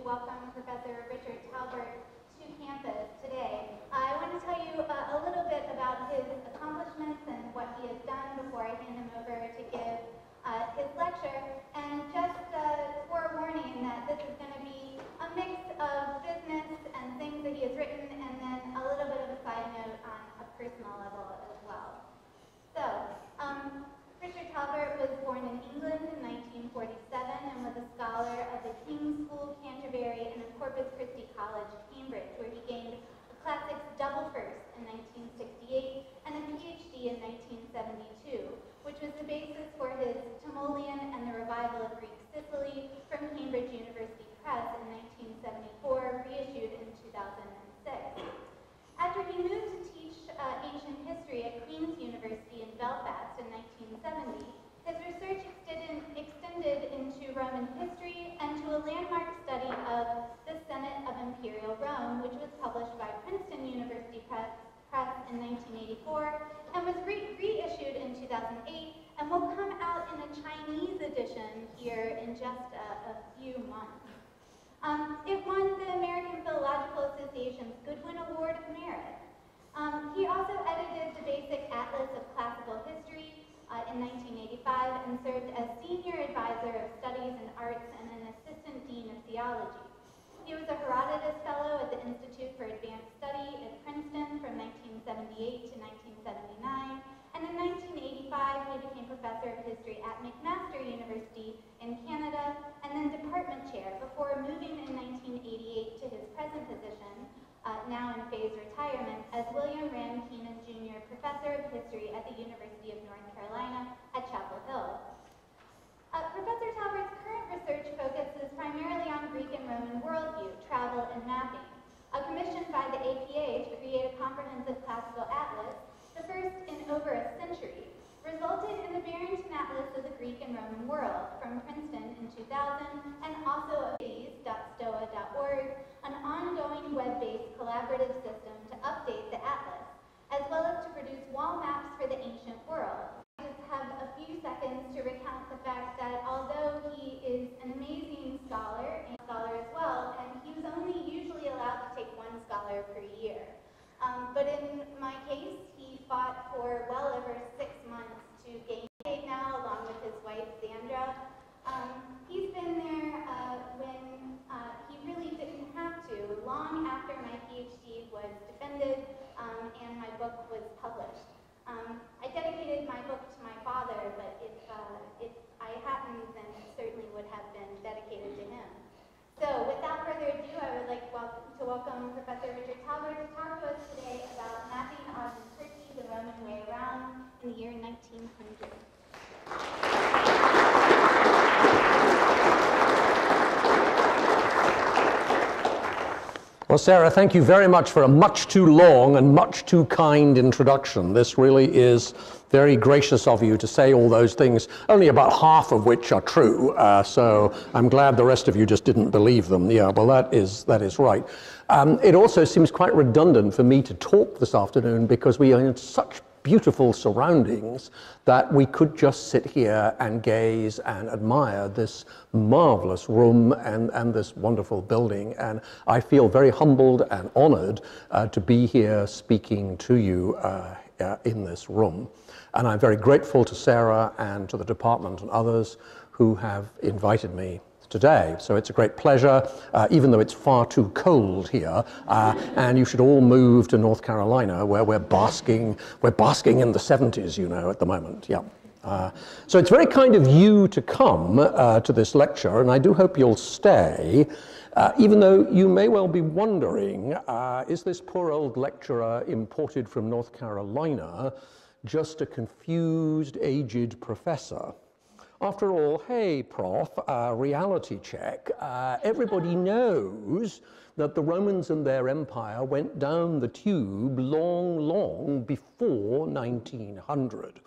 welcome Professor Richard Talbert to campus today. I want to tell you a little bit about his accomplishments and what he has done before I hand him over to give his lecture. And just forewarning that this is going to be a mix of business and things that he has written, and then a little bit of a side note on a personal level as well. So, Richard Talbert was born in England in 1947 and was a scholar of the King's School, Canterbury, and Corpus Christi College, Cambridge, where he gained a classics double first in 1968 and a PhD in 1972, which was the basis for his Timoleon and the Revival of Greek Sicily from Cambridge University Press in 1974, reissued in 2006. After he moved to teach ancient history at Queen's University in Belfast in 1970, his research extended into Roman history and to a landmark study of the Senate of Imperial Rome, which was published by Princeton University Press in 1984 and was reissued in 2008 and will come out in a Chinese edition here in just a few months. It won the American Philological Association's Goodwin Award of Merit. He also edited the Basic Atlas of Classical History in 1985 and served as Senior Advisor of Studies and Arts and an Assistant Dean of Theology. He was a Herodotus Fellow at the Institute for Advanced Study at Princeton from 1978 to 1979, and in 1985 he became Professor of History at McMaster University in Canada, and then Department Chair before moving in 1988 to his present position, now in phased retirement, as William Rand Kenan Jr. Professor of History at the University of North Carolina at Chapel Hill. Professor Talbert's current research focuses primarily on Greek and Roman worldview, travel, and mapping. Commissioned by the APA to create a comprehensive classical atlas, the first in over a century, resulted in the Barrington Atlas of the Greek and Roman world from Princeton in 2000, and also antiquities.stoa.org, an ongoing web-based collaborative system to update the atlas, as well as to produce wall maps for the ancient world. I just have a few seconds to recount the fact that although he is an amazing scholar, and a scholar as well, and he was only usually allowed to take one scholar per year. But in my case, he fought for well over 6 months to gain it now, along with his wife, Sandra. He's been there when he really didn't have to, long after my PhD was defended and my book was published. I dedicated my book to my father, but if I hadn't, then it certainly would have been dedicated to him. So without further ado, I would like to welcome Professor Richard Talbert to talk to us today about mapping Ottoman Turkey the Roman way around in the year 1900. Well, Sarah, thank you very much for a much too long and much too kind introduction. This really is very gracious of you to say all those things, only about half of which are true. So I'm glad the rest of you just didn't believe them. Yeah, well, that is right. It also seems quite redundant for me to talk this afternoon because we are in such beautiful surroundings that we could just sit here and gaze and admire this marvelous room and this wonderful building. And I feel very humbled and honored to be here speaking to you in this room. And I'm very grateful to Sarah and to the department and others who have invited me today. So it's a great pleasure, even though it's far too cold here, and you should all move to North Carolina where we're basking in the 70s, you know, at the moment. Yeah. So it's very kind of you to come to this lecture, and I do hope you'll stay, even though you may well be wondering, is this poor old lecturer imported from North Carolina just a confused, aged professor? After all, hey, Prof, reality check. Everybody knows that the Romans and their empire went down the tube long before 1900.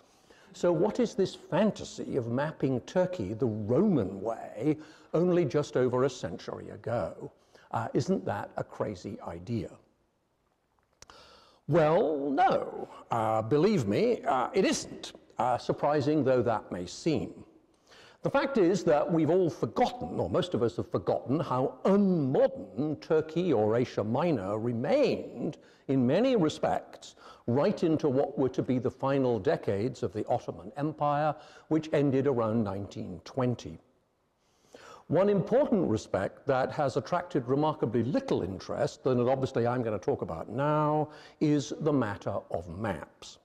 So what is this fantasy of mapping Turkey the Roman way only just over a century ago? Isn't that a crazy idea? Well, no. Believe me, it isn't, surprising though that may seem. The fact is that we've all forgotten, or most of us have forgotten, how unmodern Turkey or Asia Minor remained in many respects right into what were to be the final decades of the Ottoman Empire, which ended around 1920. One important respect that has attracted remarkably little interest, and that obviously I'm going to talk about now, is the matter of maps.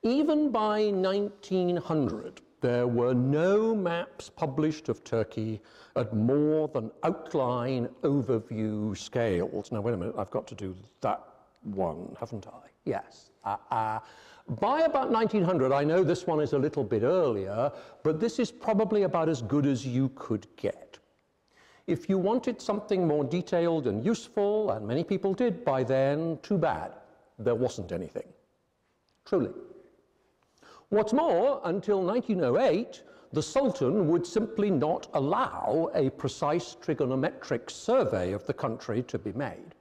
Even by 1900, there were no maps published of Turkey at more than outline overview scales. Now, wait a minute, I've got to do that one, haven't I? Yes. By about 1900, I know this one is a little bit earlier, but this is probably about as good as you could get. If you wanted something more detailed and useful, and many people did by then, too bad, there wasn't anything. Truly. What's more, until 1908, the Sultan would simply not allow a precise trigonometric survey of the country to be made.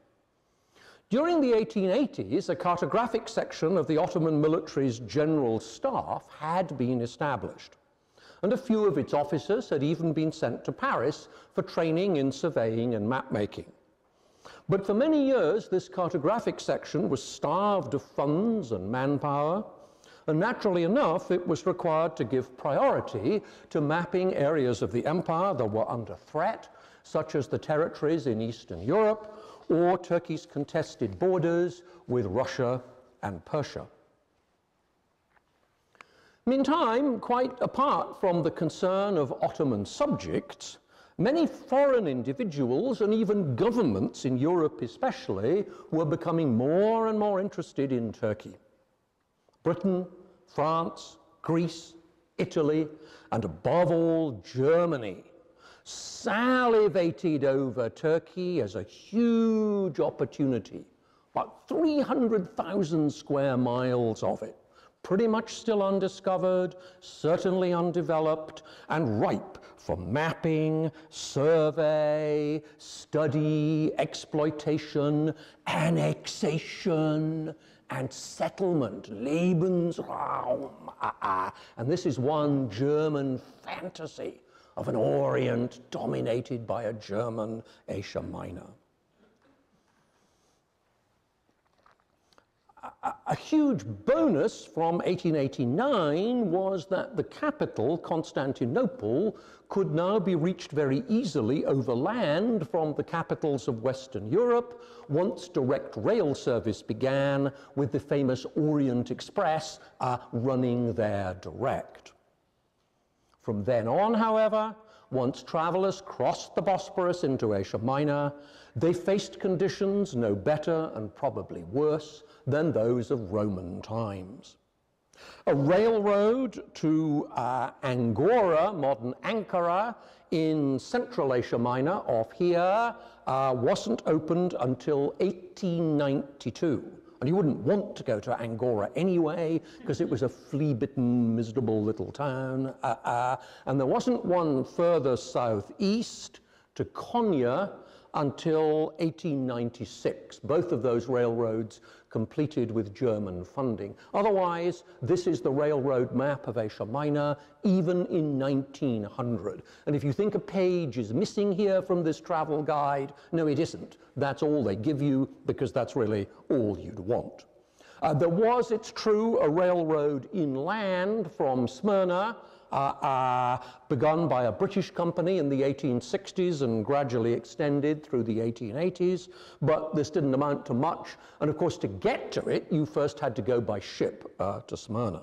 During the 1880s, a cartographic section of the Ottoman military's general staff had been established, and a few of its officers had even been sent to Paris for training in surveying and map-making. But for many years, this cartographic section was starved of funds and manpower, and naturally enough, it was required to give priority to mapping areas of the empire that were under threat, such as the territories in Eastern Europe, or Turkey's contested borders with Russia and Persia. Meantime, quite apart from the concern of Ottoman subjects, many foreign individuals and even governments in Europe especially were becoming more and more interested in Turkey. Britain, France, Greece, Italy, and above all, Germany salivated over Turkey as a huge opportunity. About 300,000 square miles of it, pretty much still undiscovered, certainly undeveloped, and ripe for mapping, survey, study, exploitation, annexation, and settlement, Lebensraum. And this is one German fantasy of an Orient dominated by a German Asia Minor. A huge bonus from 1889 was that the capital, Constantinople, could now be reached very easily over land from the capitals of Western Europe once direct rail service began with the famous Orient Express running there direct. From then on, however, once travelers crossed the Bosporus into Asia Minor, they faced conditions no better and probably worse than those of Roman times. A railroad to Angora, modern Ankara, in Central Asia Minor, off here, wasn't opened until 1892. And you wouldn't want to go to Angora anyway, because it was a flea-bitten, miserable little town. And there wasn't one further southeast to Konya until 1896. Both of those railroads completed with German funding. Otherwise, this is the railroad map of Asia Minor, even in 1900. And if you think a page is missing here from this travel guide, no, it isn't. That's all they give you, because that's really all you'd want. There was, it's true, a railroad inland from Smyrna, begun by a British company in the 1860s and gradually extended through the 1880s, but this didn't amount to much. And of course, to get to it, you first had to go by ship to Smyrna.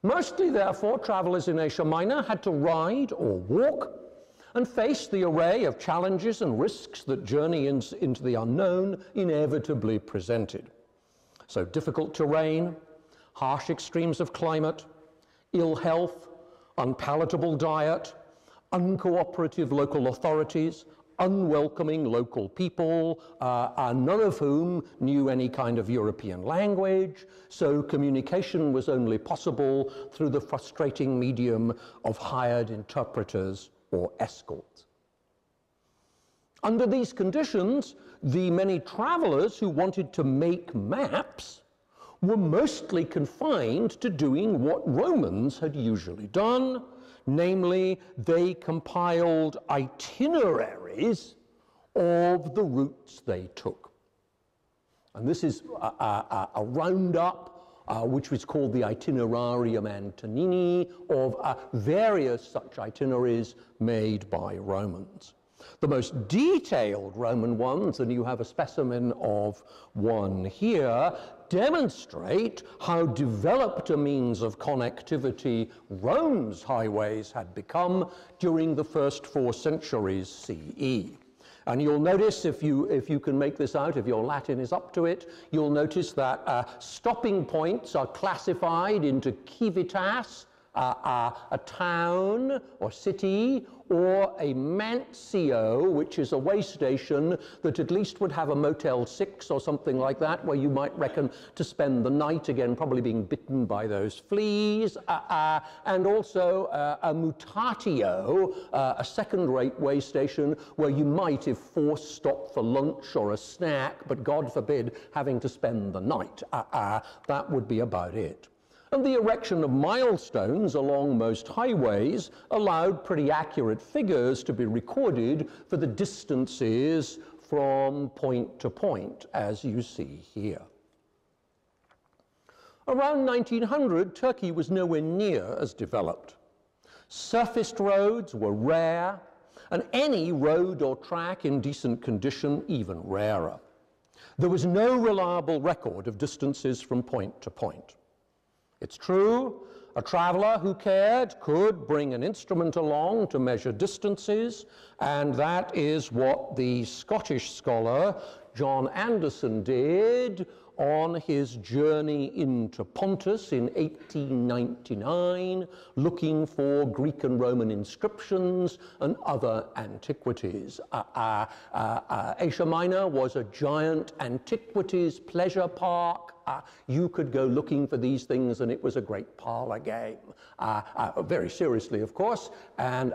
Mostly, therefore, travelers in Asia Minor had to ride or walk and face the array of challenges and risks that journey into the unknown inevitably presented. So difficult terrain, harsh extremes of climate, ill health, unpalatable diet, uncooperative local authorities, unwelcoming local people, none of whom knew any kind of European language, so communication was only possible through the frustrating medium of hired interpreters or escorts. Under these conditions, the many travelers who wanted to make maps were mostly confined to doing what Romans had usually done, Namely, they compiled itineraries of the routes they took. And this is a roundup which was called the Itinerarium Antonini of various such itineraries made by Romans. The most detailed Roman ones, and you have a specimen of one here, demonstrate how developed a means of connectivity Rome's highways had become during the first 4 centuries CE. And you'll notice, if you can make this out, if your Latin is up to it, you'll notice that stopping points are classified into civitas, a town or city, or a mansio, which is a way station that at least would have a Motel 6 or something like that, where you might reckon to spend the night, again probably being bitten by those fleas, and also a mutatio, a second-rate way station, where you might, if forced, stop for lunch or a snack, but God forbid having to spend the night. That would be about it. And the erection of milestones along most highways allowed pretty accurate figures to be recorded for the distances from point to point, as you see here. Around 1900, Turkey was nowhere near as developed. Surfaced roads were rare, and any road or track in decent condition even rarer. There was no reliable record of distances from point to point. It's true, a traveler who cared could bring an instrument along to measure distances, and that is what the Scottish scholar John Anderson did on his journey into Pontus in 1899, looking for Greek and Roman inscriptions and other antiquities. Asia Minor was a giant antiquities pleasure park. You could go looking for these things, and it was a great parlor game. Very seriously, of course. And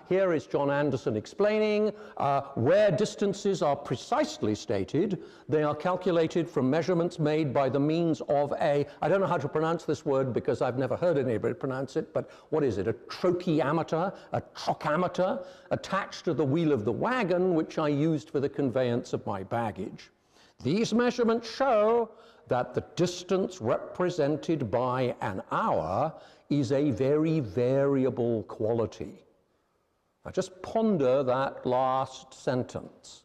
here is John Anderson explaining where distances are precisely stated. They are calculated from measurements made by the means of I don't know how to pronounce this word because I've never heard anybody pronounce it, but what is it? A trocheometer, a trochometer, attached to the wheel of the wagon, which I used for the conveyance of my baggage. These measurements show that the distance represented by an hour is a very variable quality. Now just ponder that last sentence,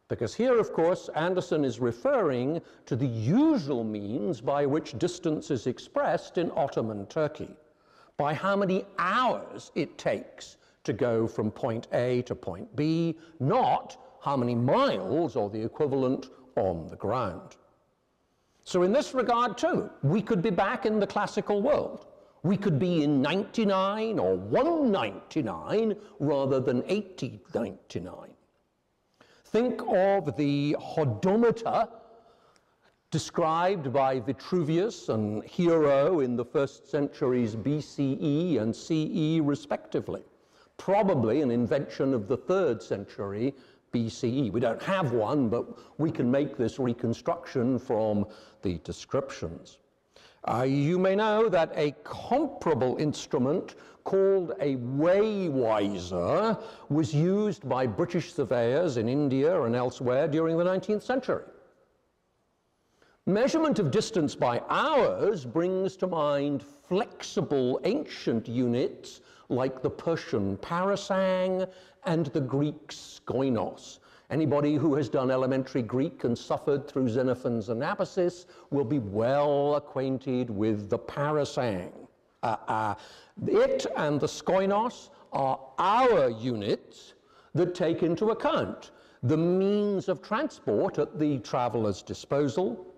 because here, of course, Anderson is referring to the usual means by which distance is expressed in Ottoman Turkey, by how many hours it takes to go from point A to point B, not how many miles or the equivalent on the ground. So in this regard, too, we could be back in the classical world. We could be in 99 or 199 rather than 8099. Think of the hodometer described by Vitruvius and Hero in the 1st centuries BCE and CE respectively. Probably an invention of the 3rd century BCE. We don't have one, but we can make this reconstruction from the descriptions. You may know that a comparable instrument called a waywiser was used by British surveyors in India and elsewhere during the 19th century. Measurement of distance by hours brings to mind flexible ancient units like the Persian parasang and the Greek skoinos. Anybody who has done elementary Greek and suffered through Xenophon's Anabasis will be well acquainted with the parasang. It and the skoinos are hour units that take into account the means of transport at the traveler's disposal,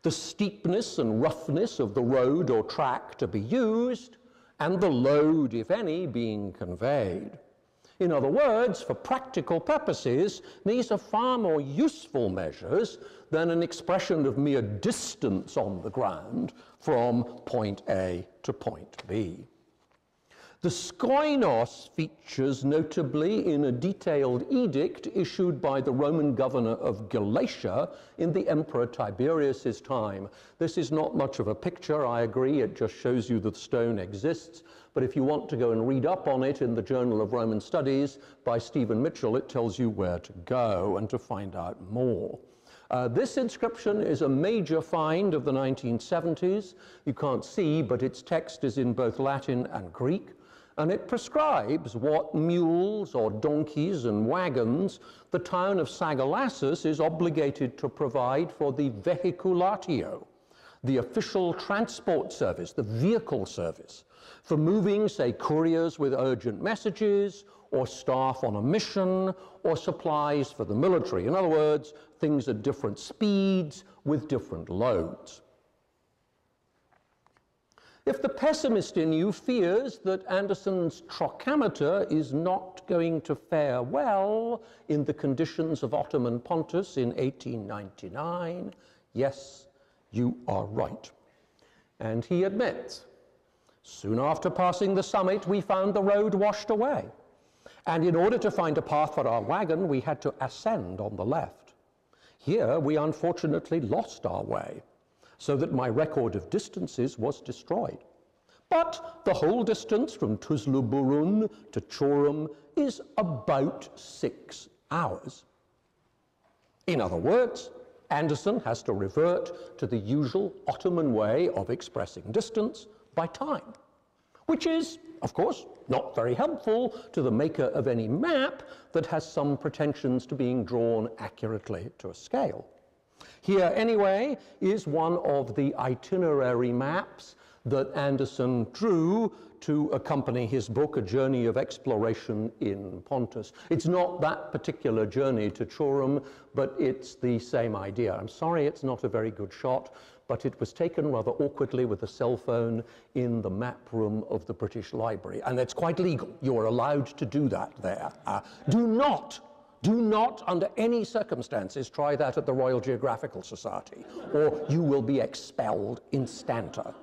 the steepness and roughness of the road or track to be used, and the load, if any, being conveyed. In other words, for practical purposes, these are far more useful measures than an expression of mere distance on the ground from point A to point B. The skoinos features notably in a detailed edict issued by the Roman governor of Galatia in the Emperor Tiberius's time. This is not much of a picture, I agree, it just shows you that the stone exists, but if you want to go and read up on it in the Journal of Roman Studies by Stephen Mitchell, it tells you where to go and to find out more. This inscription is a major find of the 1970s. You can't see, but its text is in both Latin and Greek. And it prescribes what mules or donkeys and wagons the town of Sagalassus is obligated to provide for the vehiculatio, the official transport service, the vehicle service, for moving, say, couriers with urgent messages, or staff on a mission, or supplies for the military. In other words, things at different speeds with different loads. If the pessimist in you fears that Anderson's trochometer is not going to fare well in the conditions of Ottoman Pontus in 1899, yes, you are right. And he admits, soon after passing the summit, we found the road washed away. And in order to find a path for our wagon, we had to ascend on the left. Here, we unfortunately lost our way, so that my record of distances was destroyed. But the whole distance from Tuzla-Burun to Çorum is about 6 hours. In other words, Anderson has to revert to the usual Ottoman way of expressing distance by time, which is, of course, not very helpful to the maker of any map that has some pretensions to being drawn accurately to a scale. Here, anyway, is one of the itinerary maps that Anderson drew to accompany his book, A Journey of Exploration in Pontus. It's not that particular journey to Çorum, but it's the same idea. I'm sorry it's not a very good shot, but it was taken rather awkwardly with a cell phone in the map room of the British Library, and it's quite legal. You're allowed to do that there. Do not, under any circumstances, try that at the Royal Geographical Society, or you will be expelled instanter.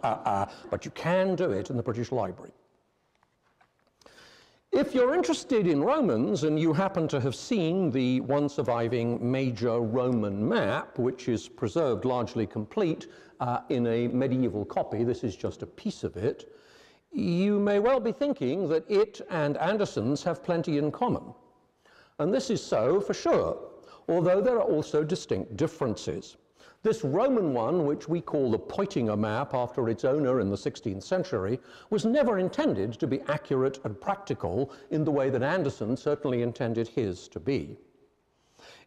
But you can do it in the British Library. If you're interested in Romans and you happen to have seen the one surviving major Roman map, which is preserved largely complete in a medieval copy, this is just a piece of it, you may well be thinking that it and Anderson's have plenty in common. And this is so for sure, although there are also distinct differences. This Roman one, which we call the Poitinger map after its owner in the 16th century, was never intended to be accurate and practical in the way that Anderson certainly intended his to be.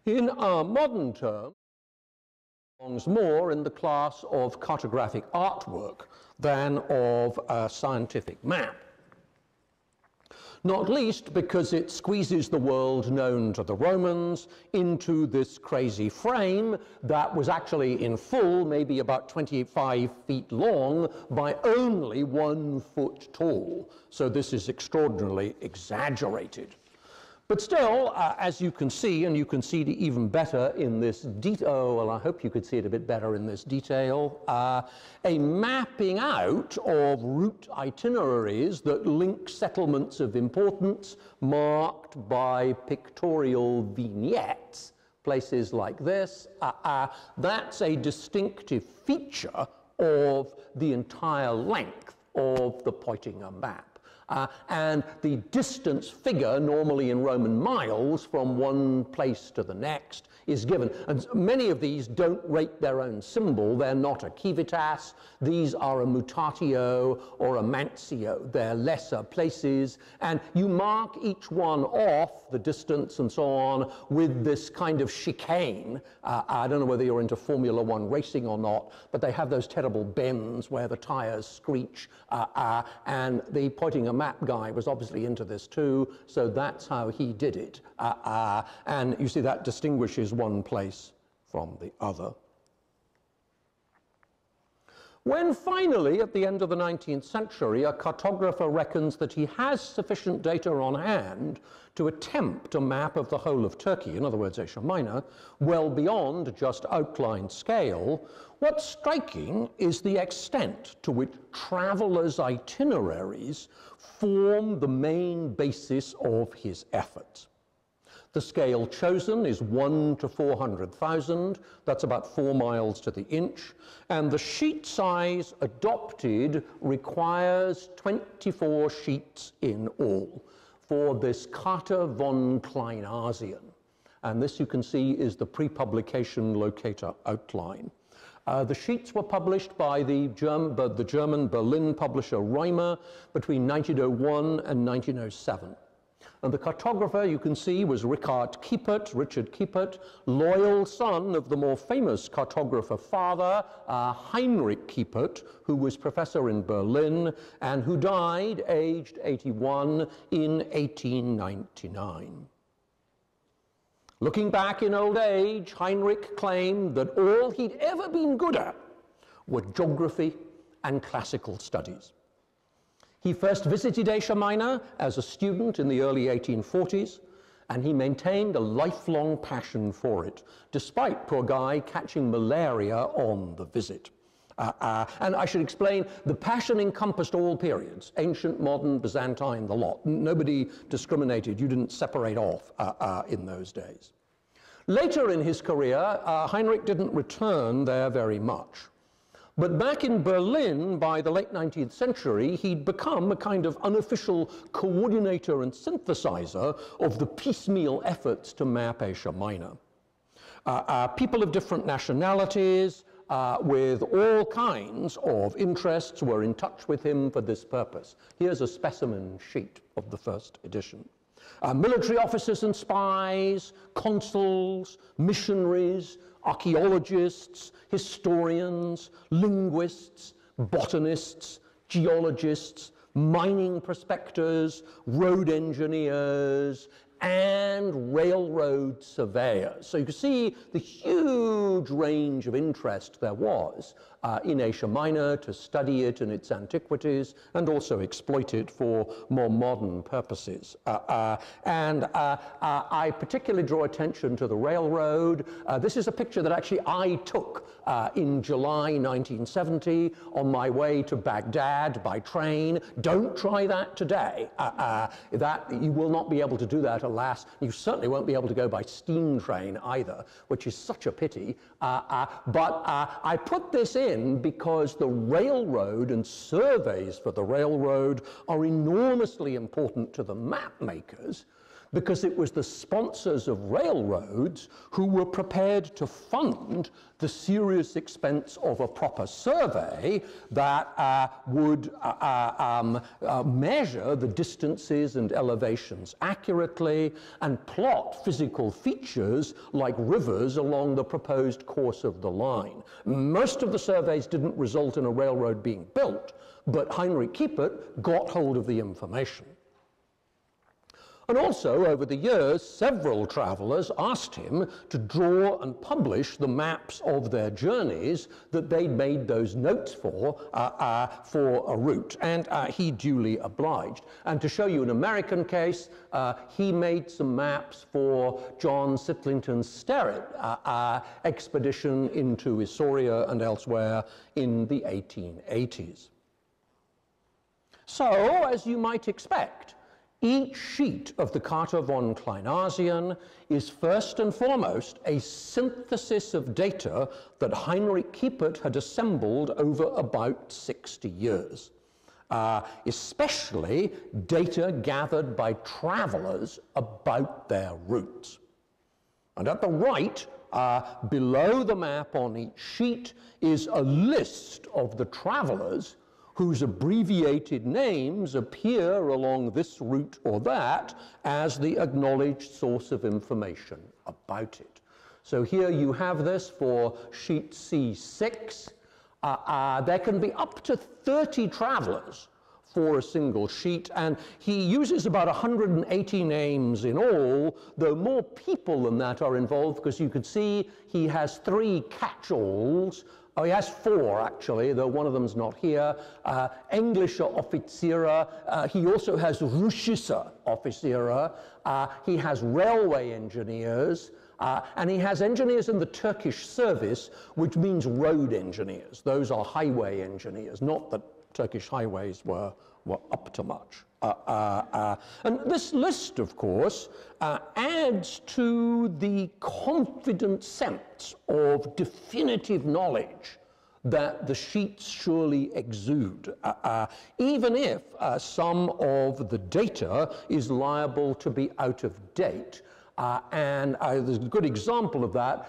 In our modern terms, it belongs more in the class of cartographic artwork than of a scientific map. Not least because it squeezes the world known to the Romans into this crazy frame that was actually in full, maybe about 25 feet long, by only 1 foot tall. So this is extraordinarily exaggerated. But still, as you can see, and you can see it even better in this detail, well, I hope you could see it a bit better in this detail, a mapping out of route itineraries that link settlements of importance marked by pictorial vignettes, places like this. That's a distinctive feature of the entire length of the Poitinger map. And the distance figure, normally in Roman miles, from one place to the next is given. And many of these don't rate their own symbol. They're not a civitas. These are a mutatio or a mantio. They're lesser places. And you mark each one off, the distance and so on, with this kind of chicane. I don't know whether you're into Formula One racing or not, but they have those terrible bends where the tires screech. And the Poitinger map guy was obviously into this too, so that's how he did it. And you see that distinguishes one place from the other. When finally, at the end of the 19th century, a cartographer reckons that he has sufficient data on hand to attempt a map of the whole of Turkey, in other words, Asia Minor, well beyond just outline scale, what's striking is the extent to which travelers' itineraries form the main basis of his efforts. The scale chosen is 1 to 400,000, that's about 4 miles to the inch, and the sheet size adopted requires 24 sheets in all for this Karte von Kleinasien. And this, you can see, is the pre-publication locator outline. The sheets were published by the German Berlin publisher Reimer between 1901 and 1907. And the cartographer, you can see, was Richard Kiepert, loyal son of the more famous cartographer father, Heinrich Kiepert, who was professor in Berlin and who died aged 81 in 1899. Looking back in old age, Heinrich claimed that all he'd ever been good at were geography and classical studies. He first visited Asia Minor as a student in the early 1840s, and he maintained a lifelong passion for it, despite, poor guy, catching malaria on the visit. And I should explain, the passion encompassed all periods, ancient, modern, Byzantine, the lot. Nobody discriminated. You didn't separate off in those days. Later in his career, Heinrich didn't return there very much. But back in Berlin, by the late 19th century, he'd become a kind of unofficial coordinator and synthesizer of the piecemeal efforts to map Asia Minor. People of different nationalities, with all kinds of interests, were in touch with him for this purpose. Here's a specimen sheet of the first edition. Military officers and spies, consuls, missionaries, archaeologists, historians, linguists, botanists, geologists, mining prospectors, road engineers, and railroad surveyors. So you can see the huge range of interest there was in Asia Minor to study it and its antiquities and also exploit it for more modern purposes. I particularly draw attention to the railroad. This is a picture that actually I took in July 1970 on my way to Baghdad by train. Don't try that today. You will not be able to do that, alas. You certainly won't be able to go by steam train either, which is such a pity. But I put this in because the railroad and surveys for the railroad are enormously important to the map makers, because it was the sponsors of railroads who were prepared to fund the serious expense of a proper survey that would measure the distances and elevations accurately and plot physical features like rivers along the proposed course of the line. Most of the surveys didn't result in a railroad being built, but Heinrich Kiepert got hold of the information. And also, over the years, several travelers asked him to draw and publish the maps of their journeys that they'd made those notes for a route, and he duly obliged. And to show you an American case, he made some maps for John Sitlington's Sterret expedition into Isauria and elsewhere in the 1880s. So, as you might expect, each sheet of the Karte von Kleinasien is first and foremost a synthesis of data that Heinrich Kiepert had assembled over about 60 years, especially data gathered by travelers about their routes. And at the right, below the map on each sheet, is a list of the travelers whose abbreviated names appear along this route or that as the acknowledged source of information about it. So here you have this for sheet C6. There can be up to 30 travelers for a single sheet, and he uses about 180 names in all, though more people than that are involved, because you could see he has 3 catch-alls. Oh, he has 4, actually, though one of them's not here. Englische Offiziere. He also has Russische Offiziere. He has railway engineers. And he has engineers in the Turkish service, which means road engineers. Those are highway engineers, not that Turkish highways were up to much. And this list, of course, adds to the confident sense of definitive knowledge that the sheets surely exude, even if some of the data is liable to be out of date. There's a good example of that.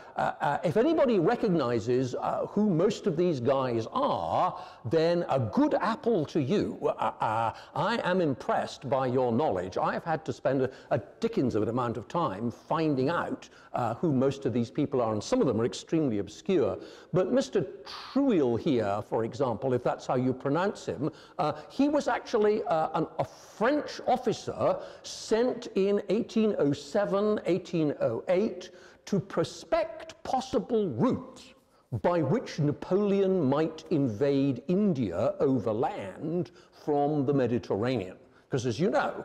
If anybody recognizes who most of these guys are, then a good apple to you. I am impressed by your knowledge. I have had to spend a dickens of an amount of time finding out who most of these people are, and some of them are extremely obscure. But Mr. Truil here, for example, if that's how you pronounce him, he was actually a French officer sent in 1807, 1808 to prospect possible routes by which Napoleon might invade India overland from the Mediterranean. Because as you know,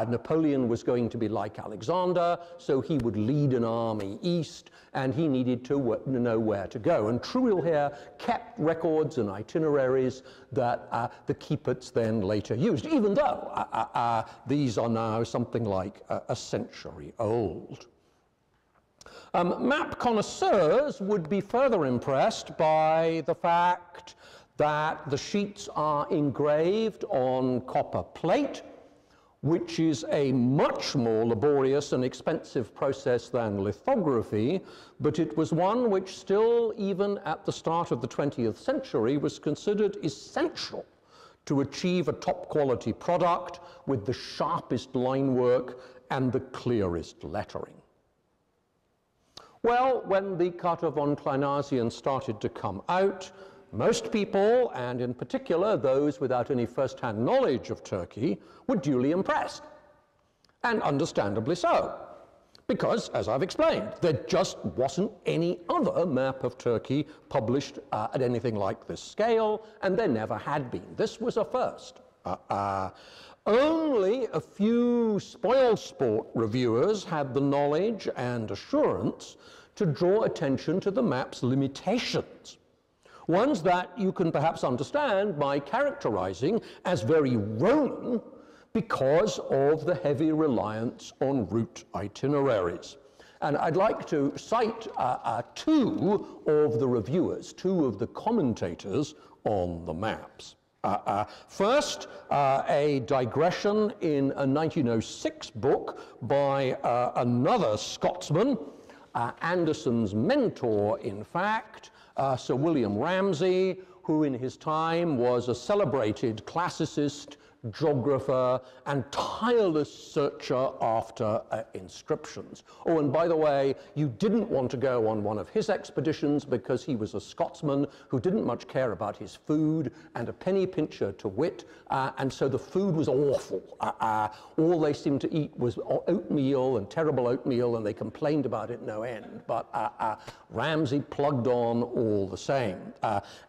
Napoleon was going to be like Alexander, so he would lead an army east, and he needed to know where to go. And Truil here kept records and itineraries that the Keeperts then later used, even though these are now something like a century old. Map connoisseurs would be further impressed by the fact that the sheets are engraved on copper plate, which is a much more laborious and expensive process than lithography, but it was one which still, even at the start of the 20th century, was considered essential to achieve a top quality product with the sharpest line work and the clearest lettering. Well, when the Carta von Kleinasien started to come out, most people, and in particular those without any first-hand knowledge of Turkey, were duly impressed, and understandably so, because, as I've explained, there just wasn't any other map of Turkey published at anything like this scale, and there never had been. This was a first. Only a few spoilsport reviewers had the knowledge and assurance to draw attention to the map's limitations, ones that you can perhaps understand by characterizing as very Roman because of the heavy reliance on route itineraries. And I'd like to cite 2 of the reviewers, 2 of the commentators on the maps. First, a digression in a 1906 book by another Scotsman, Anderson's mentor, in fact, Sir William Ramsay, who in his time was a celebrated classicist, geographer, and tireless searcher after inscriptions. Oh, and by the way, you didn't want to go on one of his expeditions because he was a Scotsman who didn't much care about his food, and a penny pincher to wit, and so the food was awful. All they seemed to eat was oatmeal, and terrible oatmeal, and they complained about it no end. But Ramsay plugged on all the same.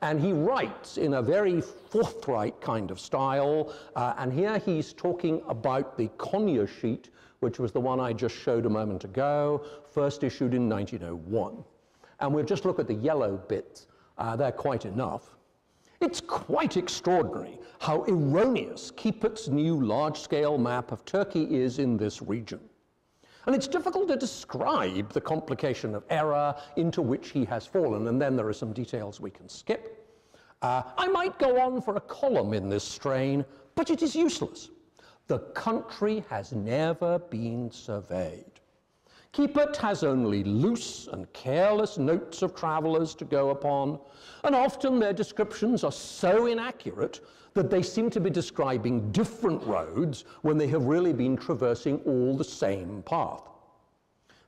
And he writes in a very forthright kind of style, and here he's talking about the Konya Sheet, which was the one I just showed a moment ago, first issued in 1901. And we'll just look at the yellow bits. They're quite enough. It's quite extraordinary how erroneous Kiepert's new large-scale map of Turkey is in this region. And it's difficult to describe the complication of error into which he has fallen, and then there are some details we can skip. I might go on for a column in this strain, but it is useless. The country has never been surveyed. Kiepert has only loose and careless notes of travelers to go upon, and often their descriptions are so inaccurate that they seem to be describing different roads when they have really been traversing all the same path.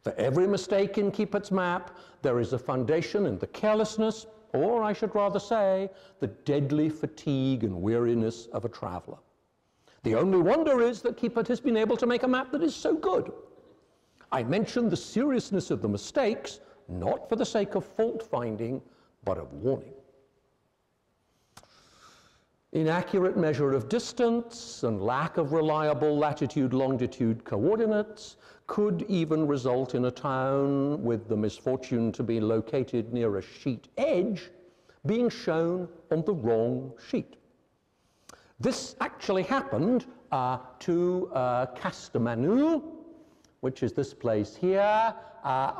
For every mistake in Kiepert's map, there is a foundation in the carelessness or I should rather say, the deadly fatigue and weariness of a traveler. The only wonder is that Keepert has been able to make a map that is so good. I mention the seriousness of the mistakes, not for the sake of fault finding, but of warning. Inaccurate measure of distance and lack of reliable latitude-longitude coordinates could even result in a town with the misfortune to be located near a sheet edge being shown on the wrong sheet. This actually happened to Castelmanu, which is this place here,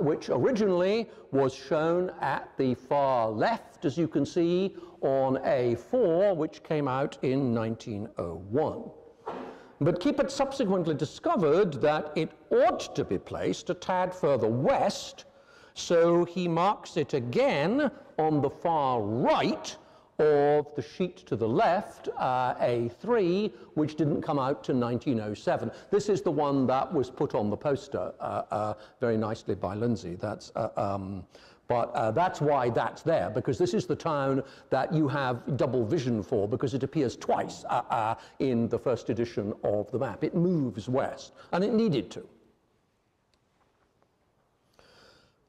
which originally was shown at the far left, as you can see, on A4, which came out in 1901. But Keepert subsequently discovered that it ought to be placed a tad further west, so he marks it again on the far right of the sheet to the left, A3, which didn't come out to 1907. This is the one that was put on the poster very nicely by Lindsay. That's why that's there, because this is the town that you have double vision for, because it appears twice in the first edition of the map. It moves west, and it needed to.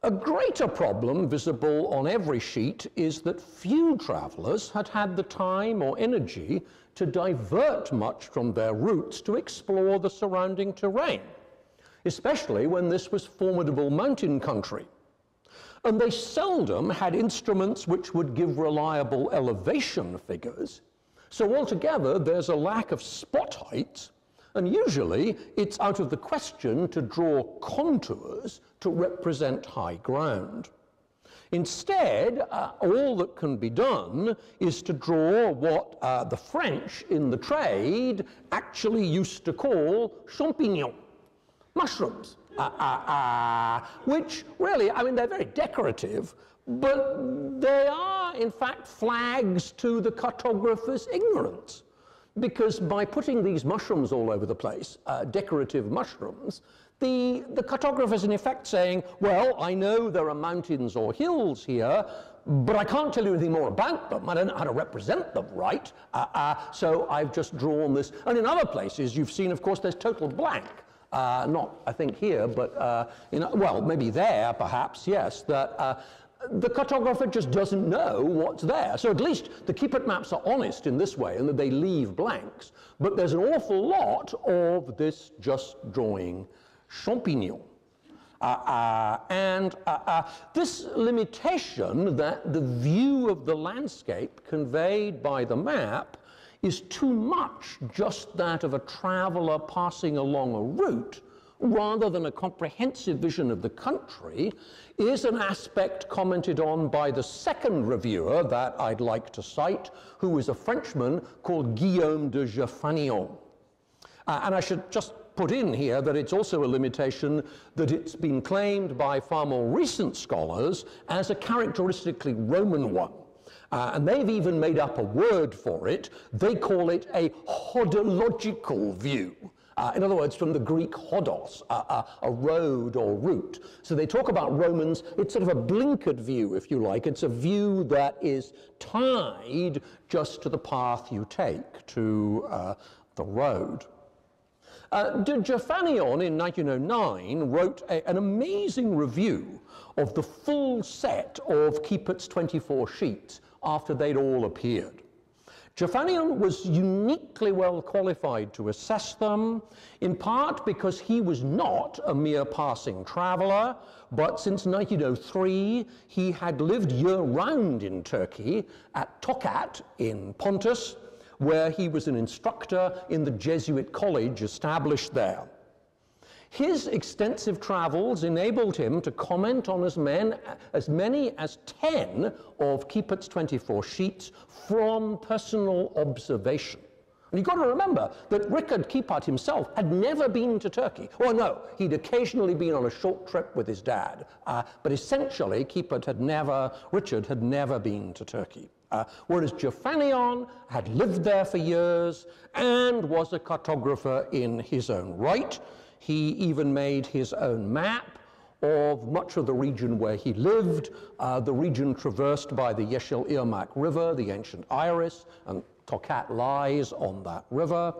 A greater problem visible on every sheet is that few travelers had had the time or energy to divert much from their routes to explore the surrounding terrain, especially when this was formidable mountain country. And they seldom had instruments which would give reliable elevation figures. So altogether, there's a lack of spot heights, and usually it's out of the question to draw contours to represent high ground. Instead, all that can be done is to draw what the French in the trade actually used to call champignons, mushrooms, which really, I mean, they're very decorative, but they are, in fact, flags to the cartographer's ignorance. Because by putting these mushrooms all over the place, decorative mushrooms, the cartographer is in effect saying, well, I know there are mountains or hills here, but I can't tell you anything more about them. I don't know how to represent them right, so I've just drawn this. And in other places, you've seen, of course, there's total blank. Not, I think, here, but, well, maybe there, perhaps, yes, that the cartographer just doesn't know what's there. So at least the Keepert maps are honest in this way, in that they leave blanks. But there's an awful lot of this just drawing champignon. This limitation that the view of the landscape conveyed by the map is too much just that of a traveler passing along a route, rather than a comprehensive vision of the country, is an aspect commented on by the second reviewer that I'd like to cite, who is a Frenchman called Guillaume de Geoffanion. And I should just put in here that it's also a limitation that it's been claimed by far more recent scholars as a characteristically Roman one. And they've even made up a word for it. They call it a hodological view. In other words, from the Greek hodos, a road or route. So they talk about Romans, it's sort of a blinkered view, if you like. It's a view that is tied just to the path you take, to the road. De Geoffanion in 1909 wrote an amazing review of the full set of Keepert's 24 sheets after they'd all appeared. Geoffanion was uniquely well qualified to assess them, in part because he was not a mere passing traveler, but since 1903 he had lived year-round in Turkey at Tokat in Pontus, where he was an instructor in the Jesuit college established there. His extensive travels enabled him to comment on as many as 10 of Keepert's 24 sheets from personal observation. And you've got to remember that Richard Keepert himself had never been to Turkey. Well, no, he'd occasionally been on a short trip with his dad, but essentially Richard had never been to Turkey. Whereas Geoffanion had lived there for years and was a cartographer in his own right. He even made his own map of much of the region where he lived, the region traversed by the Yeşil Irmak River, the ancient Iris, and Tokat lies on that river,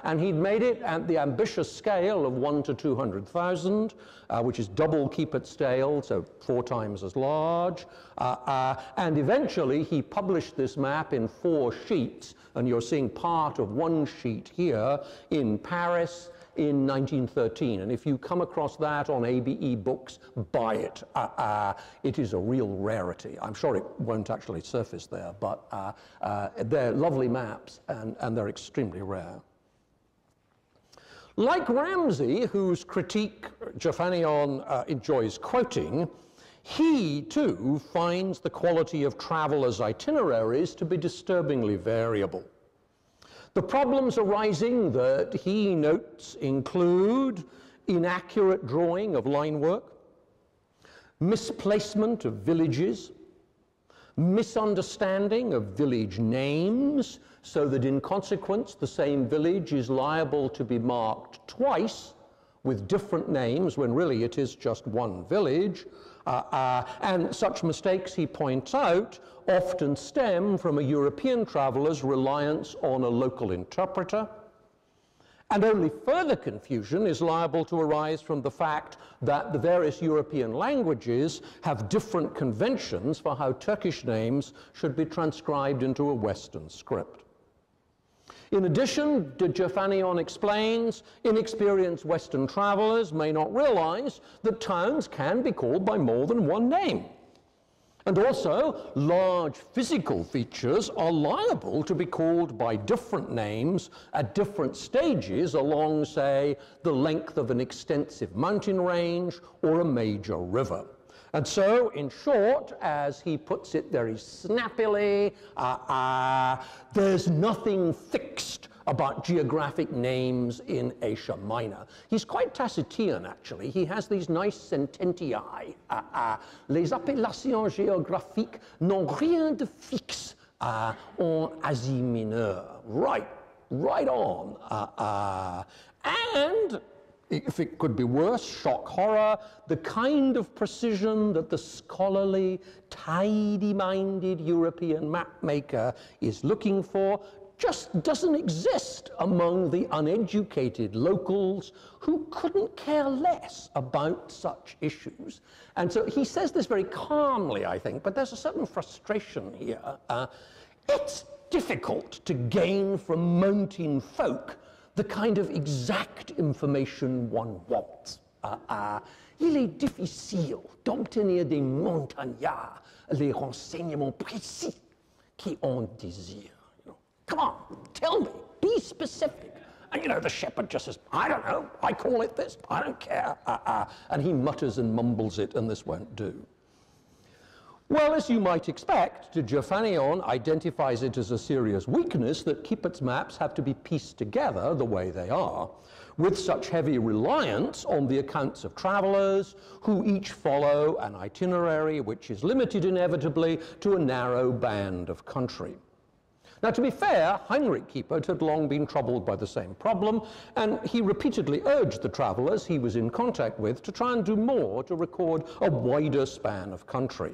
and he'd made it at the ambitious scale of 1 to 200,000, which is double Kipet scale, so 4 times as large, and eventually he published this map in 4 sheets, and you're seeing part of one sheet here in Paris in 1913, and if you come across that on ABE books, buy it. It is a real rarity. I'm sure it won't actually surface there, but they're lovely maps, and they're extremely rare. Like Ramsay, whose critique Geoffanion enjoys quoting, he too finds the quality of travelers' itineraries to be disturbingly variable. The problems arising that he notes include inaccurate drawing of line work, misplacement of villages, misunderstanding of village names, so that in consequence the same village is liable to be marked twice with different names when really it is just one village. And such mistakes, he points out, often stem from a European traveler's reliance on a local interpreter. And only further confusion is liable to arise from the fact that the various European languages have different conventions for how Turkish names should be transcribed into a Western script. In addition, Geoffanion explains, inexperienced Western travelers may not realize that towns can be called by more than one name. And also, large physical features are liable to be called by different names at different stages along, say, the length of an extensive mountain range or a major river. And so, in short, as he puts it very snappily, there's nothing fixed about geographic names in Asia Minor. He's quite Tacitian, actually. He has these nice sententiae. Les appellations géographiques n'ont rien de fixe en Asie Mineure. Right on. And if it could be worse, shock horror, the kind of precision that the scholarly, tidy-minded European mapmaker is looking for just doesn't exist among the uneducated locals who couldn't care less about such issues. And so he says this very calmly, I think, but there's a certain frustration here. It's difficult to gain from mountain folk the kind of exact information one wants. Il est difficile d'obtenir des montagnards les renseignements précis qu'on désire. Come on, tell me, be specific. And you know, the shepherd just says, I don't know, I call it this, I don't care. And he mutters and mumbles it, and this won't do. Well, as you might expect, Geoffanion identifies it as a serious weakness that Kipet's maps have to be pieced together the way they are, with such heavy reliance on the accounts of travelers who each follow an itinerary which is limited inevitably to a narrow band of country. Now, to be fair, Heinrich Kipet had long been troubled by the same problem, and he repeatedly urged the travelers he was in contact with to try and do more to record a wider span of country.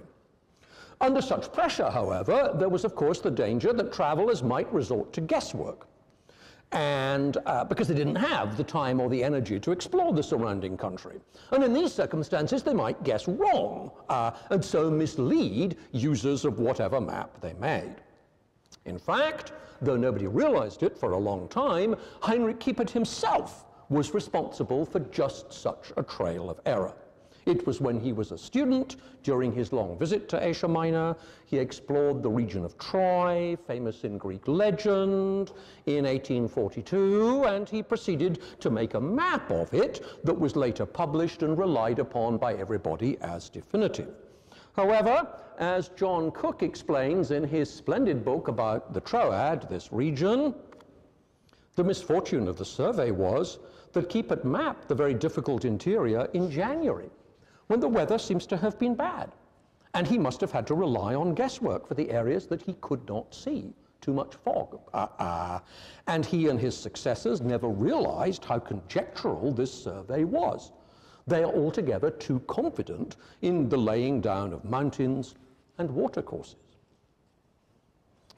Under such pressure, however, there was of course the danger that travelers might resort to guesswork, and because they didn't have the time or the energy to explore the surrounding country. And in these circumstances, they might guess wrong, and so mislead users of whatever map they made. In fact, though nobody realized it for a long time, Heinrich Kipet himself was responsible for just such a trail of error. It was when he was a student, during his long visit to Asia Minor, he explored the region of Troy, famous in Greek legend, in 1842, and he proceeded to make a map of it that was later published and relied upon by everybody as definitive. However, as John Cook explains in his splendid book about the Troad, this region, the misfortune of the survey was that Kipet mapped the very difficult interior in January, when the weather seems to have been bad. And he must have had to rely on guesswork for the areas that he could not see, too much fog. And he and his successors never realized how conjectural this survey was. They are altogether too confident in the laying down of mountains and watercourses.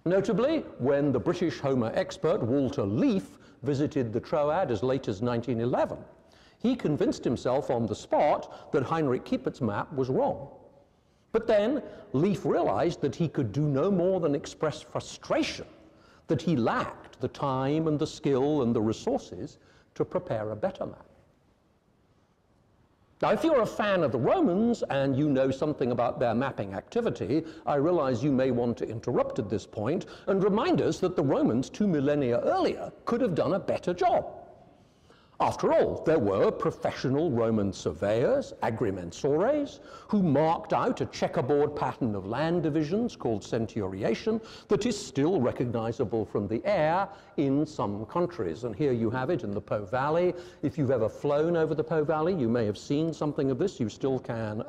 Notably, when the British Homer expert Walter Leaf visited the Troad as late as 1911, he convinced himself on the spot that Heinrich Kiepert's map was wrong. But then Leaf realized that he could do no more than express frustration that he lacked the time and the skill and the resources to prepare a better map. Now, if you're a fan of the Romans and you know something about their mapping activity, I realize you may want to interrupt at this point and remind us that the Romans 2 millennia earlier could have done a better job. After all, there were professional Roman surveyors, agrimensores, who marked out a checkerboard pattern of land divisions called centuriation that is still recognizable from the air in some countries. And here you have it in the Po Valley. If you've ever flown over the Po Valley, you may have seen something of this. You still can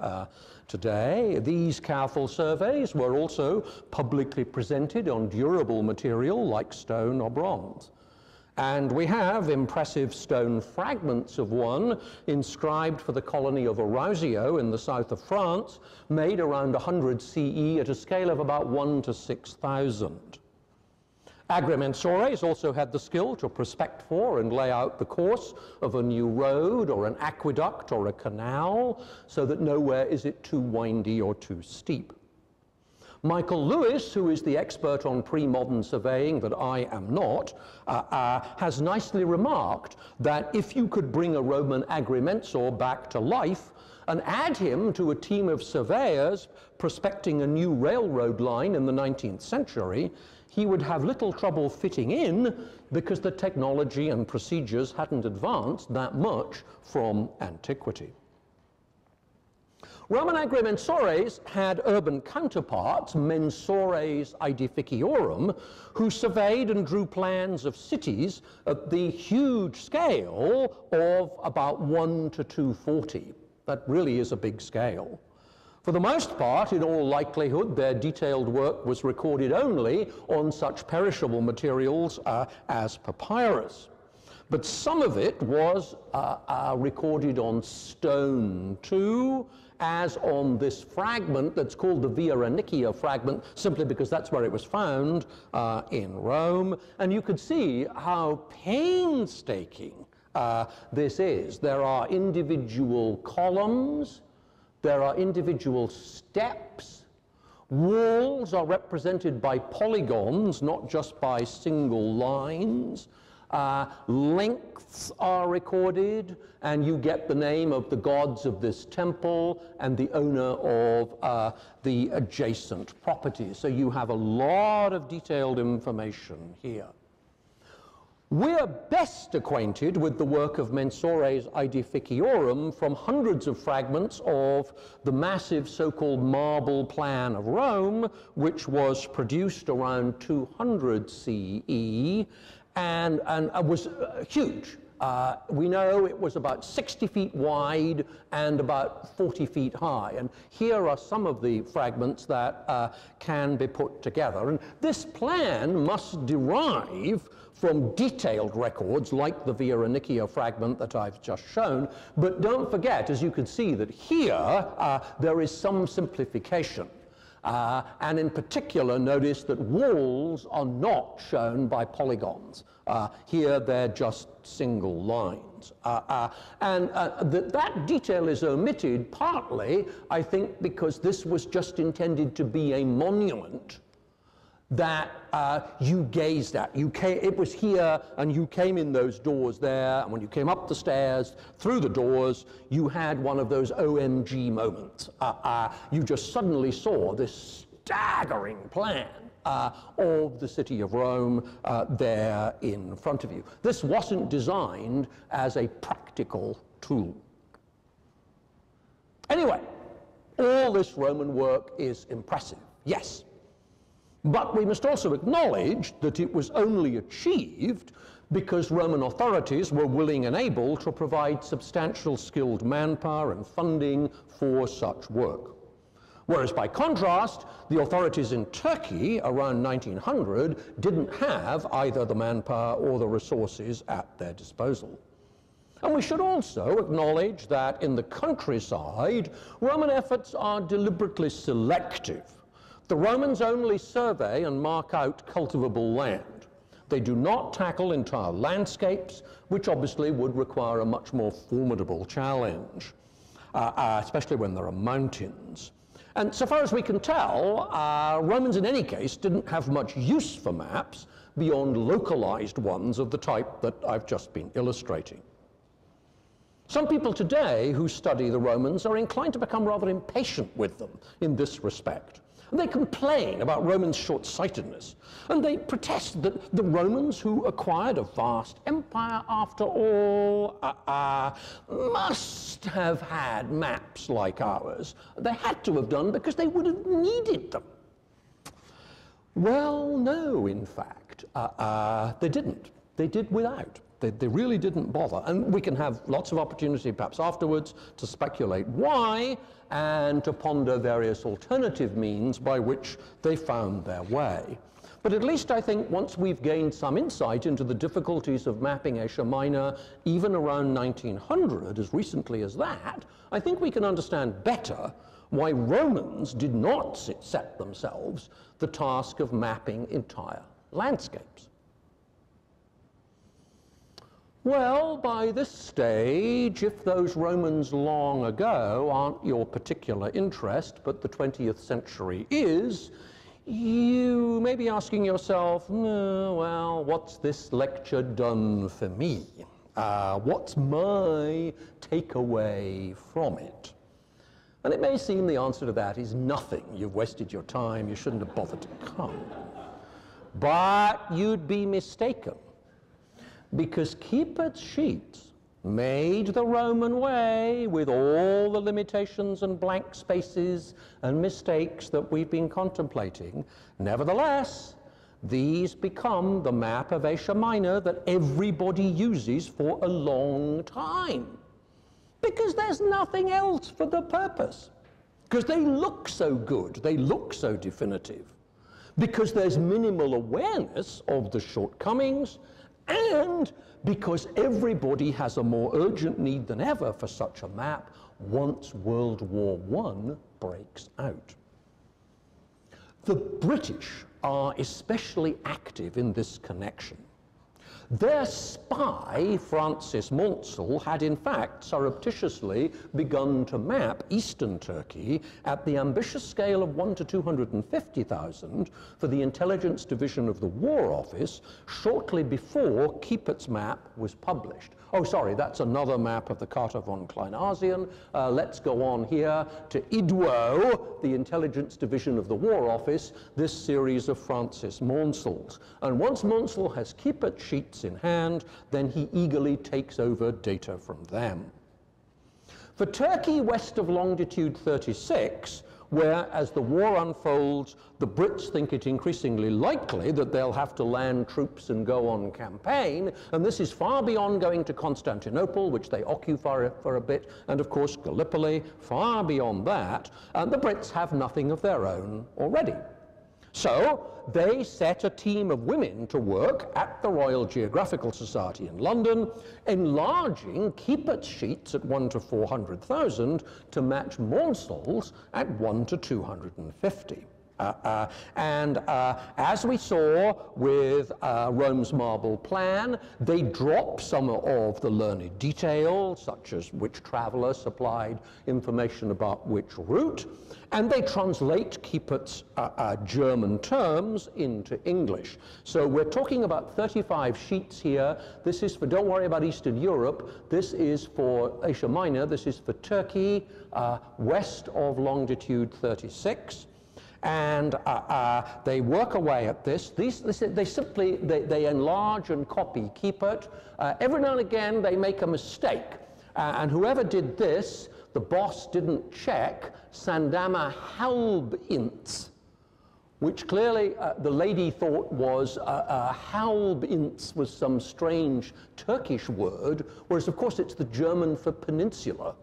today. These careful surveys were also publicly presented on durable material like stone or bronze. And we have impressive stone fragments of one inscribed for the colony of Arausio in the south of France, made around 100 CE at a scale of about 1 to 6,000. Agrimensores also had the skill to prospect for and lay out the course of a new road or an aqueduct or a canal so that nowhere is it too windy or too steep. Michael Lewis, who is the expert on pre-modern surveying that I am not, has nicely remarked that if you could bring a Roman agrimensor back to life and add him to a team of surveyors prospecting a new railroad line in the 19th century, he would have little trouble fitting in because the technology and procedures hadn't advanced that much from antiquity. Roman agrimensores had urban counterparts, mensores aedificiorum, who surveyed and drew plans of cities at the huge scale of about 1 to 240. That really is a big scale. For the most part, in all likelihood, their detailed work was recorded only on such perishable materials as papyrus. But some of it was recorded on stone too, as on this fragment that's called the Via Ranicia fragment, simply because that's where it was found in Rome. And you could see how painstaking this is. There are individual columns, there are individual steps. Walls are represented by polygons, not just by single lines. Lengths are recorded, and you get the name of the gods of this temple and the owner of the adjacent properties. So you have a lot of detailed information here. We're best acquainted with the work of Mensores Aedificiorum from hundreds of fragments of the massive so-called marble plan of Rome, which was produced around 200 CE, and was huge. We know it was about 60 feet wide and about 40 feet high. And here are some of the fragments that can be put together. And this plan must derive from detailed records like the Via Ranicia fragment that I've just shown. But don't forget, as you can see, that here there is some simplification. And in particular, notice that walls are not shown by polygons. Here they're just single lines. That detail is omitted partly, I think, because this was just intended to be a monument that you gazed at. It was here, and you came in those doors there, and when you came up the stairs, through the doors, you had one of those OMG moments. You just suddenly saw this staggering plan of the city of Rome there in front of you. This wasn't designed as a practical tool. Anyway, all this Roman work is impressive, yes. But we must also acknowledge that it was only achieved because Roman authorities were willing and able to provide substantial skilled manpower and funding for such work. Whereas by contrast, the authorities in Turkey around 1900 didn't have either the manpower or the resources at their disposal. And we should also acknowledge that in the countryside, Roman efforts are deliberately selective. The Romans only survey and mark out cultivable land. They do not tackle entire landscapes, which obviously would require a much more formidable challenge, especially when there are mountains. And so far as we can tell, Romans in any case didn't have much use for maps beyond localized ones of the type that I've just been illustrating. Some people today who study the Romans are inclined to become rather impatient with them in this respect. And they complain about Romans' short-sightedness, and they protest that the Romans, who acquired a vast empire after all, must have had maps like ours. They had to have done because they would have needed them. Well, no, in fact, they didn't. They did without. They really didn't bother. And we can have lots of opportunity perhaps afterwards to speculate why and to ponder various alternative means by which they found their way. But at least I think once we've gained some insight into the difficulties of mapping Asia Minor, even around 1900, as recently as that, I think we can understand better why Romans did not set themselves the task of mapping entire landscapes. Well, by this stage, if those Romans long ago aren't your particular interest, but the 20th century is, you may be asking yourself, well, what's this lecture done for me? What's my takeaway from it? And it may seem the answer to that is nothing. You've wasted your time, you shouldn't have bothered to come. But you'd be mistaken, because Keeper's sheets made the Roman way with all the limitations and blank spaces and mistakes that we've been contemplating. Nevertheless, these become the map of Asia Minor that everybody uses for a long time, because there's nothing else for the purpose, because they look so good, they look so definitive, because there's minimal awareness of the shortcomings, and because everybody has a more urgent need than ever for such a map once World War I breaks out. The British are especially active in this connection. Their spy, Francis Munsell, had in fact surreptitiously begun to map eastern Turkey at the ambitious scale of 1 to 250,000 for the Intelligence Division of the War Office shortly before Kiepert's map was published. Oh, sorry, that's another map of the Carta von Kleinasien. Let's go on here to IDWO, the Intelligence Division of the War Office, this series of Francis Munsells. And once Munsell has Kiepert's sheets in hand, then he eagerly takes over data from them. For Turkey west of longitude 36, where, as the war unfolds, the Brits think it increasingly likely that they'll have to land troops and go on campaign, and this is far beyond going to Constantinople, which they occupy for a bit, and of course Gallipoli, far beyond that, and the Brits have nothing of their own already. So they set a team of women to work at the Royal Geographical Society in London, enlarging Kiepert's sheets at 1 to 400,000 to match Munsell's at 1 to 250. As we saw with Rome's marble plan, they drop some of the learned details, such as which traveler supplied information about which route, and they translate Kiepert's German terms into English. So we're talking about 35 sheets here. This is for, don't worry about Eastern Europe, this is for Asia Minor, this is for Turkey, west of longitude 36. And they work away at this. They enlarge and copy Kiepert. Every now and again, they make a mistake. And whoever did this, the boss didn't check Sandama Halbinz which clearly the lady thought was Halbins was some strange Turkish word, whereas of course it's the German for peninsula,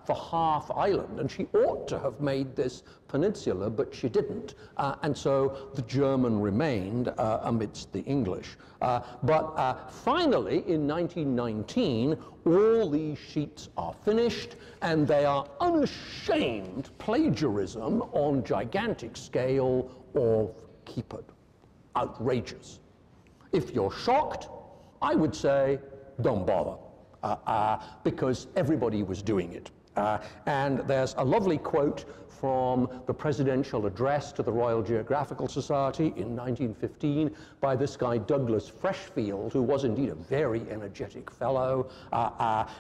for half island, and she ought to have made this peninsula, but she didn't, and so the German remained amidst the English. But finally, in 1919, all these sheets are finished, and they are unashamed plagiarism on gigantic scale of keep it. Outrageous. If you're shocked, I would say don't bother, because everybody was doing it. And there's a lovely quote from the presidential address to the Royal Geographical Society in 1915 by this guy Douglas Freshfield, who was indeed a very energetic fellow,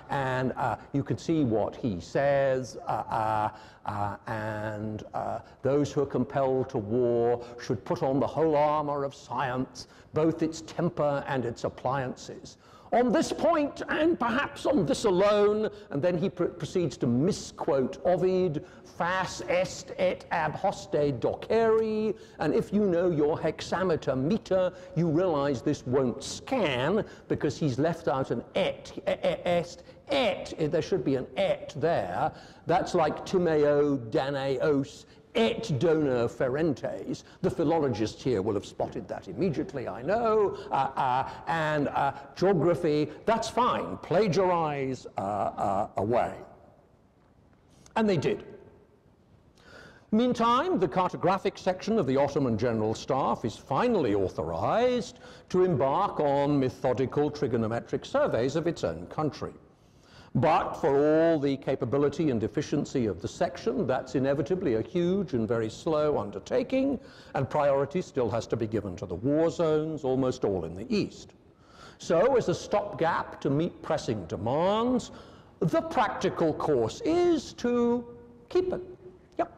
and you can see what he says, and those who are compelled to war should put on the whole armor of science, both its temper and its appliances. On this point, and perhaps on this alone, and then he proceeds to misquote Ovid, fas est et ab hoste docere, and if you know your hexameter meter, you realize this won't scan, because he's left out an et, there should be an et there. That's like timeo daneos, et dona ferentes. The philologists here will have spotted that immediately, I know. And geography, that's fine. Plagiarize away. And they did. Meantime, the cartographic section of the Ottoman General Staff is finally authorized to embark on methodical trigonometric surveys of its own country. But for all the capability and efficiency of the section, that's inevitably a huge and very slow undertaking, and priority still has to be given to the war zones, almost all in the east. So, as a stopgap to meet pressing demands, the practical course is to keep it. Yep.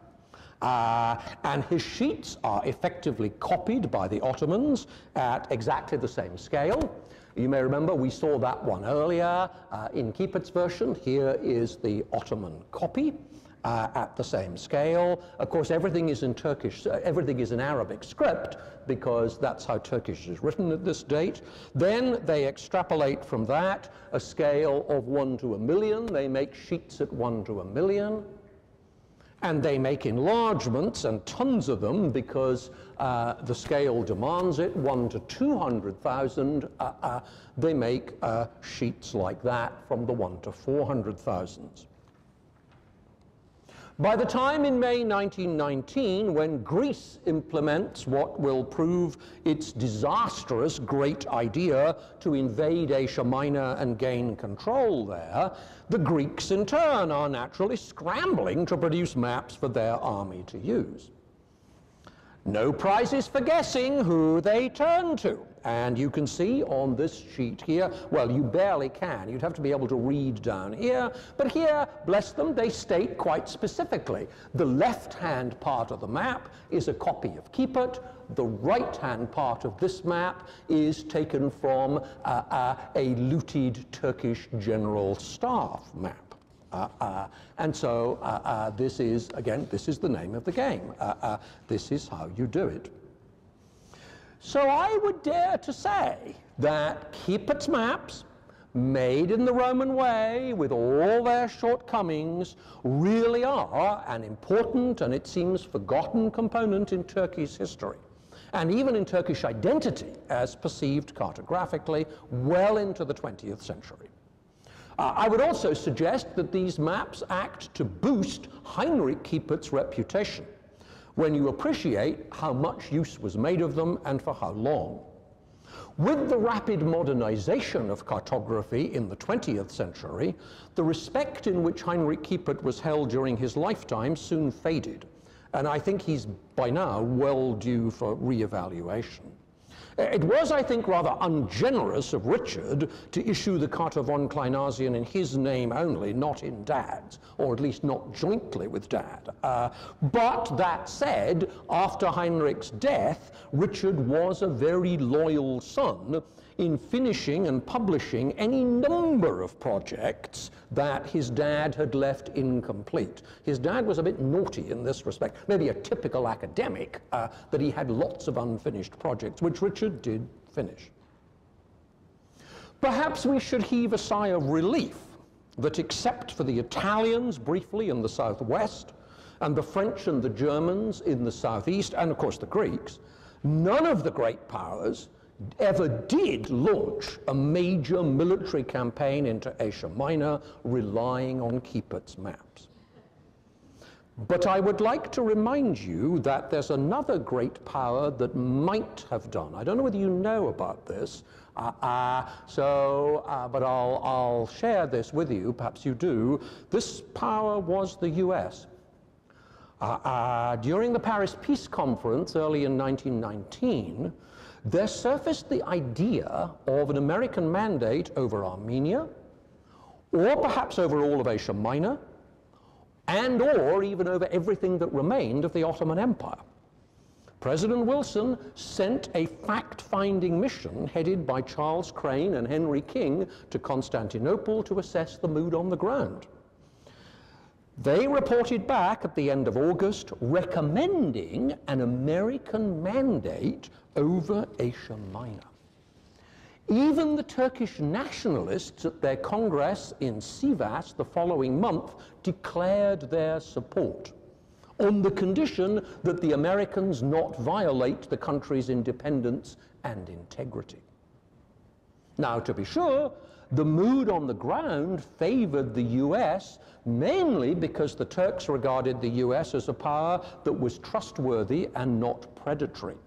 And his sheets are effectively copied by the Ottomans at exactly the same scale. You may remember we saw that one earlier in Kiepert's version. Here is the Ottoman copy at the same scale. Of course, everything is in Turkish, everything is in Arabic script, because that's how Turkish is written at this date. Then they extrapolate from that a scale of 1 to 1,000,000. They make sheets at 1 to 1,000,000. And they make enlargements, and tons of them, because the scale demands it, 1 to 200,000. They make sheets like that from the 1 to 400,000s. By the time in May 1919, when Greece implements what will prove its disastrous great idea to invade Asia Minor and gain control there, the Greeks in turn are naturally scrambling to produce maps for their army to use. No prizes for guessing who they turn to. And you can see on this sheet here, well, you barely can. You'd have to be able to read down here. But here, bless them, they state quite specifically. The left-hand part of the map is a copy of Kiepert. The right-hand part of this map is taken from a looted Turkish general staff map. And so this is, again, this is the name of the game. This is how you do it. So I would dare to say that Kiepert's maps, made in the Roman way, with all their shortcomings, really are an important and, it seems, forgotten component in Turkey's history, and even in Turkish identity as perceived cartographically well into the 20th century. I would also suggest that these maps act to boost Heinrich Kiepert's reputation, when you appreciate how much use was made of them and for how long. With the rapid modernization of cartography in the 20th century, the respect in which Heinrich Kiepert was held during his lifetime soon faded, and I think he's by now well due for re-evaluation. It was, I think, rather ungenerous of Richard to issue the Carta von Kleinasien in his name only, not in Dad's, or at least not jointly with Dad. But that said, after Heinrich's death, Richard was a very loyal son, in finishing and publishing any number of projects that his dad had left incomplete. His dad was a bit naughty in this respect, maybe a typical academic, that he had lots of unfinished projects, which Richard did finish. Perhaps we should heave a sigh of relief that, except for the Italians briefly in the southwest, and the French and the Germans in the southeast, and of course the Greeks, none of the great powers ever did launch a major military campaign into Asia Minor relying on Kiepert's maps. But I would like to remind you that there's another great power that might have done. I don't know whether you know about this, but I'll share this with you, perhaps you do. This power was the US. During the Paris Peace Conference early in 1919, there surfaced the idea of an American mandate over Armenia, or perhaps over all of Asia Minor, and or even over everything that remained of the Ottoman Empire. President Wilson sent a fact-finding mission headed by Charles Crane and Henry King to Constantinople to assess the mood on the ground. They reported back at the end of August recommending an American mandate over Asia Minor. Even the Turkish nationalists at their congress in Sivas the following month declared their support, on the condition that the Americans not violate the country's independence and integrity. Now, to be sure, the mood on the ground favored the US, mainly because the Turks regarded the US as a power that was trustworthy and not predatory,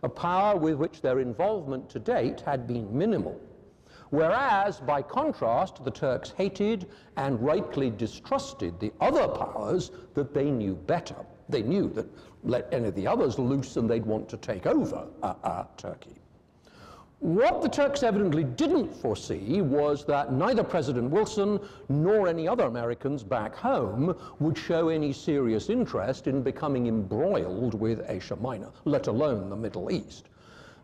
a power with which their involvement to date had been minimal. Whereas, by contrast, the Turks hated and rightly distrusted the other powers that they knew better. They knew that let any of the others loose and they'd want to take over Turkey. What the Turks evidently didn't foresee was that neither President Wilson nor any other Americans back home would show any serious interest in becoming embroiled with Asia Minor, let alone the Middle East.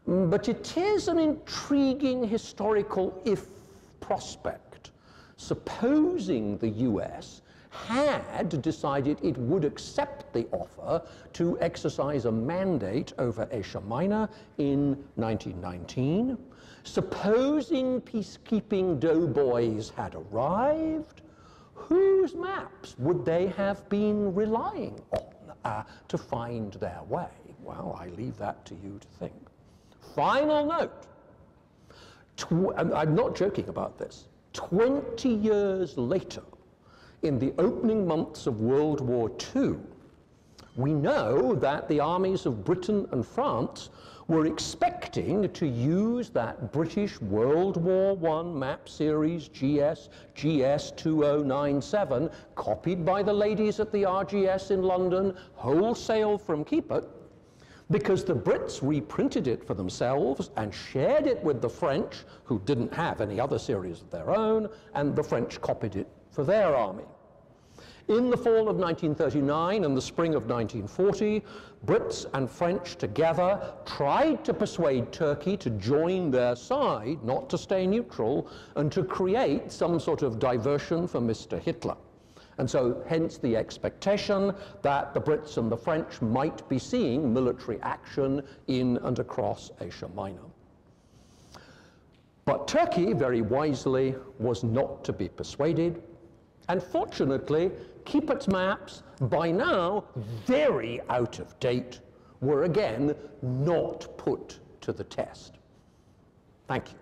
But it is an intriguing historical if prospect. Supposing the US had decided it would accept the offer to exercise a mandate over Asia Minor in 1919, supposing peacekeeping doughboys had arrived, whose maps would they have been relying on to find their way? Well, I leave that to you to think. Final note, I'm not joking about this, 20 years later, in the opening months of World War II, we know that the armies of Britain and France were expecting to use that British World War I map series GS 2097, copied by the ladies at the RGS in London, wholesale from Keepit, because the Brits reprinted it for themselves and shared it with the French, who didn't have any other series of their own, and the French copied it for their army. In the fall of 1939 and the spring of 1940, Brits and French together tried to persuade Turkey to join their side, not to stay neutral, and to create some sort of diversion for Mr. Hitler. And so, hence the expectation that the Brits and the French might be seeing military action in and across Asia Minor. But Turkey, very wisely, was not to be persuaded. And fortunately, Keepit's maps, by now very out of date, were again not put to the test. Thank you.